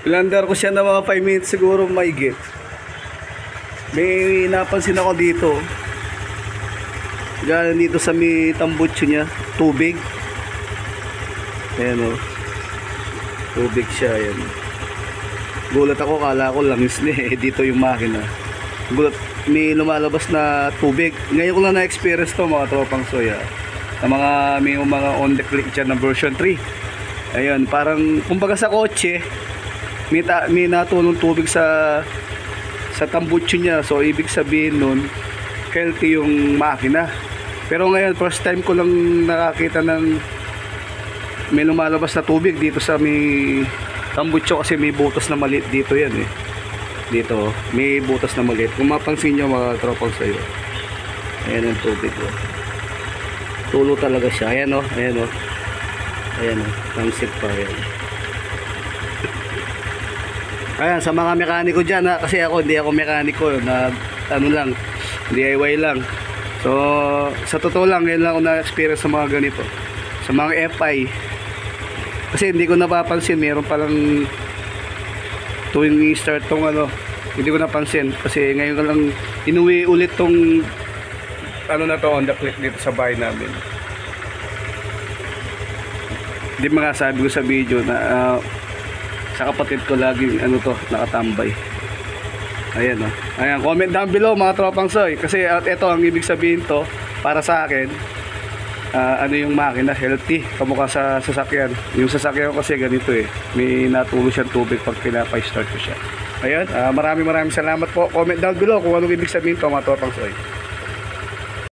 Ilandar ko siya na mga 5 minutes siguro maigit. May napansin ako dito. Galing dito sa may tambutso niya, tubig. Ayan o. Tubig siya, ayan. Gulat ako, kala ko langis na eh. Dito yung makina. Gulat, may lumalabas na tubig. Ngayon ko lang na-experience to mga tropang soya. May mga on the click dyan na version 3. Ayan, parang kumbaga sa kotse, may natulong tubig sa tambutso niya. So ibig sabihin nun, healthy yung makina. Pero ngayon first time ko lang nakakita ng may lumalabas na tubig dito sa may tambutso, kasi may butas na maliit dito yan eh. Dito may butas na maliit. Kung mapansin nyo mga tropang sayo, ayan ang tubig oh. Tulo talaga siya. Ayan oh, ayan oh. Ayan oh, pansit pa yan. Ayan, sa mga mekaniko dyan ha, kasi hindi ako mekaniko na ano lang, DIY lang. So sa totoo lang, ngayon lang ako na-experience sa mga ganito, sa mga FI. Kasi hindi ko napapansin, meron palang tuwing i-start tong ano, hindi ko napansin. Kasi ngayon ko lang inuwi ulit tong ano na to, on the click dito sa bahay namin. Hindi mga sabi ko sa video na sa kapatid ko laging ano to, nakatambay. Ayan o. Ayan, comment down below mga tropang soy. Kasi ito ang ibig sabihin to para sa akin. Ano yung makina, healthy, kamukha sa sasakyan. Yung sasakyan ko kasi ganito eh, may natulo siyang tubig pag pinapa-start ko siya. Ayan, maraming salamat po. Comment down below kung anong ibig sabihin to mga tropang soy.